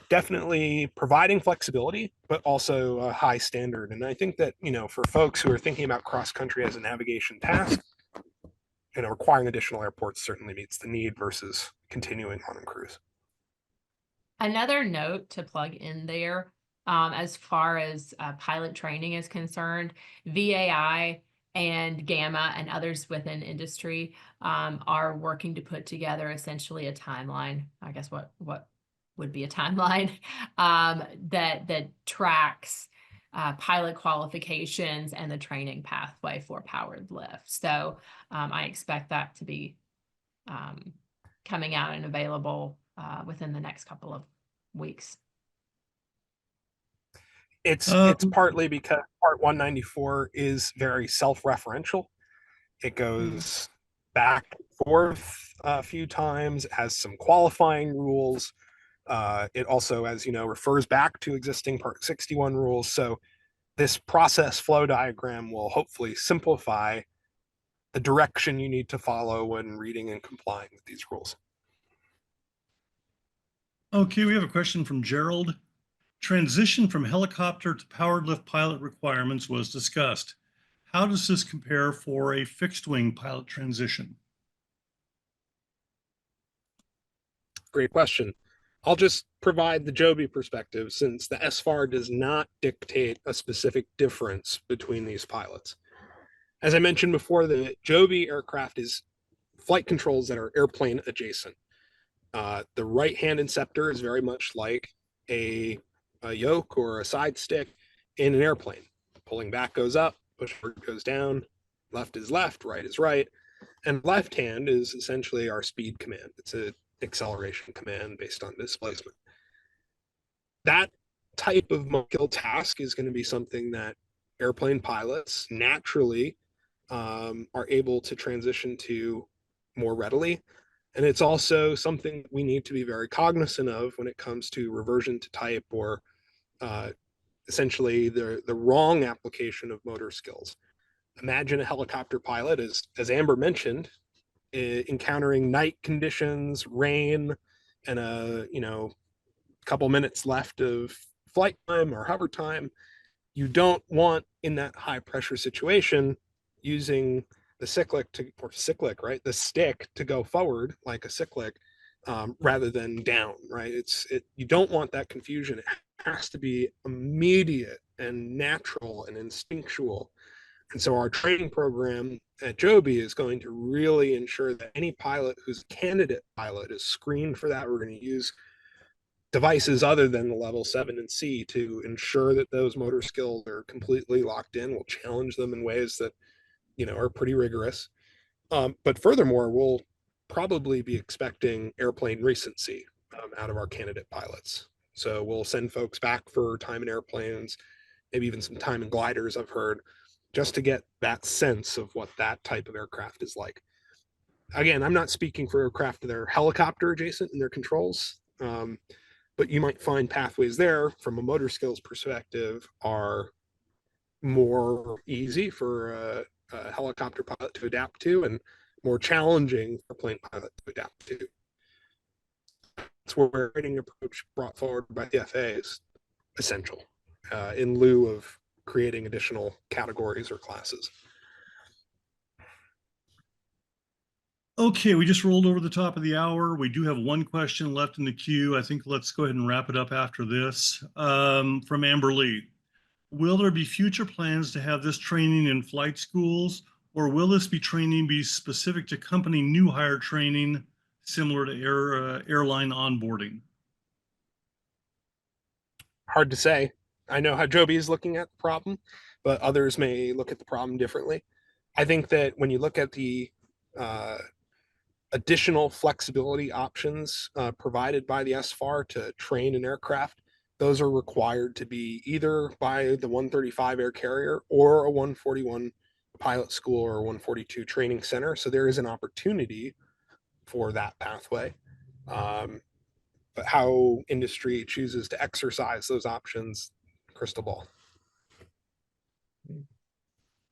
definitely providing flexibility, but also a high standard. And I think that, for folks who are thinking about cross-country as a navigation task, requiring additional airports certainly meets the need versus continuing on a cruise. Another note to plug in there, as far as pilot training is concerned, VAI and Gamma and others within industry are working to put together essentially a timeline. I guess what would be a timeline that tracks pilot qualifications and the training pathway for powered lift. So I expect that to be coming out and available within the next couple of weeks. It's partly because Part 194 is very self-referential. It goes back and forth a few times. It has some qualifying rules. It also, as you know, refers back to existing Part 61 rules. So this process flow diagram will hopefully simplify the direction you need to follow when reading and complying with these rules. Okay, we have a question from Gerald. Transition from helicopter to powered lift pilot requirements was discussed. How does this compare for a fixed wing pilot transition? Great question. I'll just provide the Joby perspective since the SFAR does not dictate a specific difference between these pilots. As I mentioned before, the Joby aircraft is flight controls that are airplane adjacent. The right-hand inceptor is very much like a yoke or a side stick in an airplane. Pulling back goes up, push forward goes down, left is left, right is right. And left hand is essentially our speed command. It's an acceleration command based on displacement. That type of molecular task is going to be something that airplane pilots naturally are able to transition to more readily. And it's also something we need to be very cognizant of when it comes to reversion to type, or essentially the wrong application of motor skills. Imagine a helicopter pilot, as Amber mentioned, encountering night conditions, rain, and a couple minutes left of flight time or hover time. You don't want, in that high pressure situation, using the cyclic, right? The stick to go forward like a cyclic, rather than down, right? You don't want that confusion. It has to be immediate and natural and instinctual. And so our training program at Joby is going to really ensure that any pilot who's a candidate pilot is screened for that. We're going to use devices other than the level 7 and C to ensure that those motor skills are completely locked in. We'll challenge them in ways that are pretty rigorous. But furthermore, we'll probably be expecting airplane recency out of our candidate pilots. So we'll send folks back for time in airplanes, maybe even some time in gliders, I've heard, just to get that sense of what that type of aircraft is like. Again, I'm not speaking for aircraft that are helicopter adjacent in their controls, but you might find pathways there from a motor skills perspective are more easy for a helicopter pilot to adapt to, and more challenging for a plane pilot to adapt to. That's where the training approach brought forward by the FAA is essential, in lieu of creating additional categories or classes. Okay, we just rolled over the top of the hour. We do have one question left in the queue. I think let's go ahead and wrap it up after this. From Amber Lee. Will there be future plans to have this training in flight schools, or will this training be specific to company new hire training, similar to airline onboarding? Hard to say. I know how Joby is looking at the problem, but others may look at the problem differently. I think that when you look at the additional flexibility options provided by the SFAR to train an aircraft, those are required to be either by the 135 air carrier or a 141 pilot school or 142 training center. So there is an opportunity for that pathway. But how industry chooses to exercise those options, crystal ball.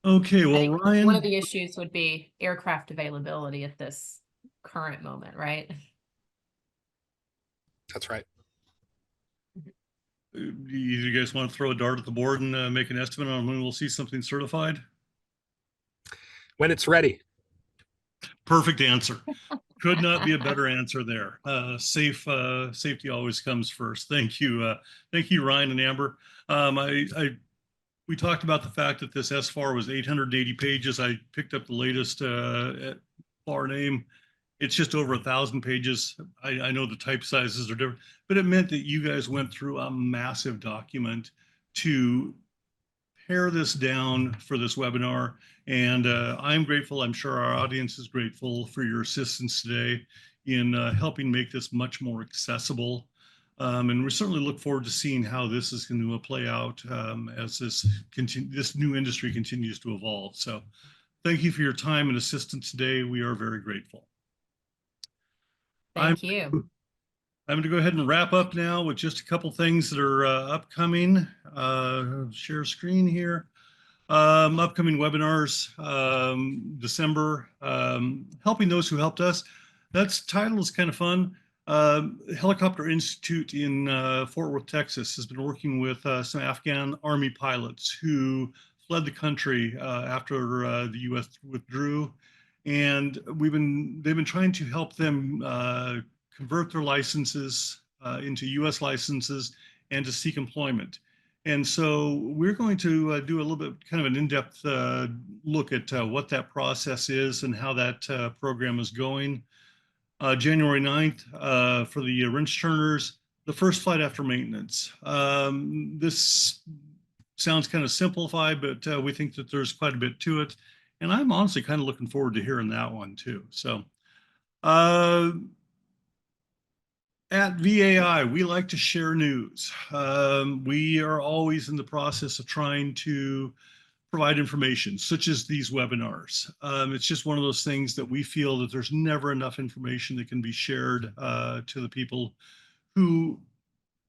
Okay, well, I think Ryan. one of the issues would be aircraft availability at this current moment, right? That's right. You guys want to throw a dart at the board and make an estimate on when we'll see something certified? When it's ready. Perfect answer. Could not be a better answer there. Safety always comes first. Thank you. Thank you, Ryan and Amber. We talked about the fact that this SFAR was 880 pages. I picked up the latest FAR name. It's just over 1,000 pages. I know the type sizes are different, but it meant that you guys went through a massive document to pare this down for this webinar. And I'm grateful. I'm sure our audience is grateful for your assistance today in helping make this much more accessible. And we certainly look forward to seeing how this is going to play out as this new industry continues to evolve. So thank you for your time and assistance today. We are very grateful. Thank you. I'm going to go ahead and wrap up now with just a couple things that are upcoming. Share screen here. Upcoming webinars, December, helping those who helped us. That title is kind of fun. Helicopter Institute in Fort Worth, Texas has been working with some Afghan Army pilots who fled the country after the US withdrew. And they've been trying to help them convert their licenses into US licenses and to seek employment. And so we're going to do a little bit kind of an in-depth look at what that process is and how that program is going. January 9th for the wrench turners, the first flight after maintenance. This sounds kind of simplified, but we think that there's quite a bit to it. And I'm honestly kind of looking forward to hearing that one too. So at VAI, we like to share news. We are always in the process of trying to provide information, such as these webinars. It's just one of those things that we feel that there's never enough information that can be shared to the people who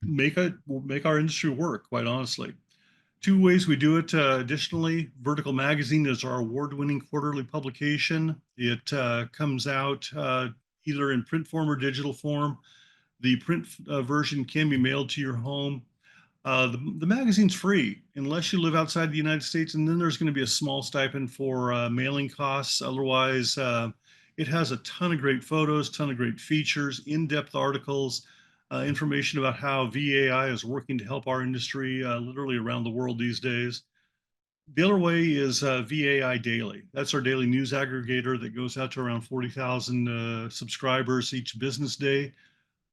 make our industry work, quite honestly. Two ways we do it. Additionally, Vertical Magazine is our award-winning quarterly publication. It comes out either in print form or digital form. The print version can be mailed to your home. The magazine's free unless you live outside the United States, and then there's going to be a small stipend for mailing costs. Otherwise, it has a ton of great photos, ton of great features, in-depth articles, information about how VAI is working to help our industry literally around the world these days. The other way is VAI Daily. That's our daily news aggregator that goes out to around 40,000 subscribers each business day.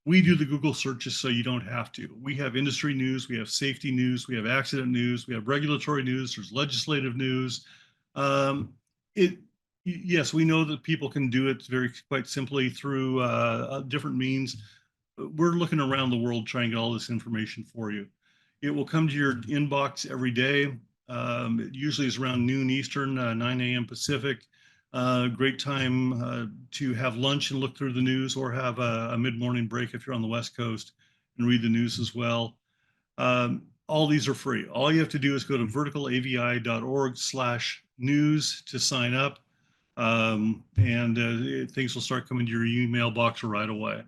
We do the Google searches so you don't have to. We have industry news, we have safety news, we have accident news, we have regulatory news, there's legislative news. Yes, we know that people can do it quite simply through different means. We're looking around the world trying to get all this information for you. It will come to your inbox every day. It usually is around noon Eastern, 9 a.m. Pacific. Great time to have lunch and look through the news, or have a mid-morning break if you're on the West Coast and read the news as well. All these are free. All you have to do is go to verticalavi.org/news to sign up, and things will start coming to your email box right away.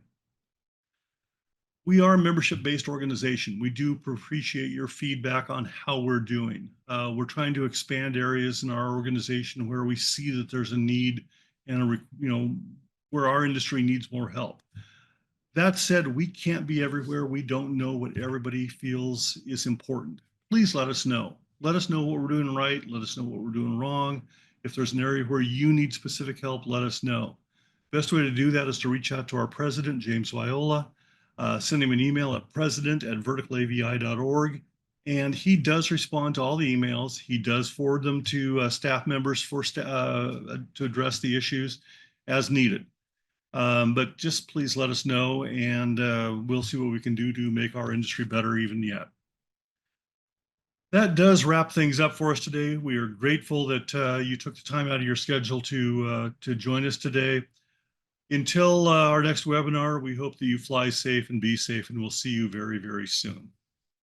We are a membership-based organization. We do appreciate your feedback on how we're doing. We're trying to expand areas in our organization where we see that there's a need and where our industry needs more help. That said, we can't be everywhere. We don't know what everybody feels is important. Please let us know. Let us know what we're doing right. Let us know what we're doing wrong. If there's an area where you need specific help, let us know. Best way to do that is to reach out to our president, James Viola. Send him an email at president@verticalavi.org, and he does respond to all the emails. He does forward them to staff members to address the issues as needed. But just please let us know, and we'll see what we can do to make our industry better even yet. That does wrap things up for us today. We are grateful that you took the time out of your schedule to join us today. Until our next webinar, we hope that you fly safe and be safe, and we'll see you very, very soon.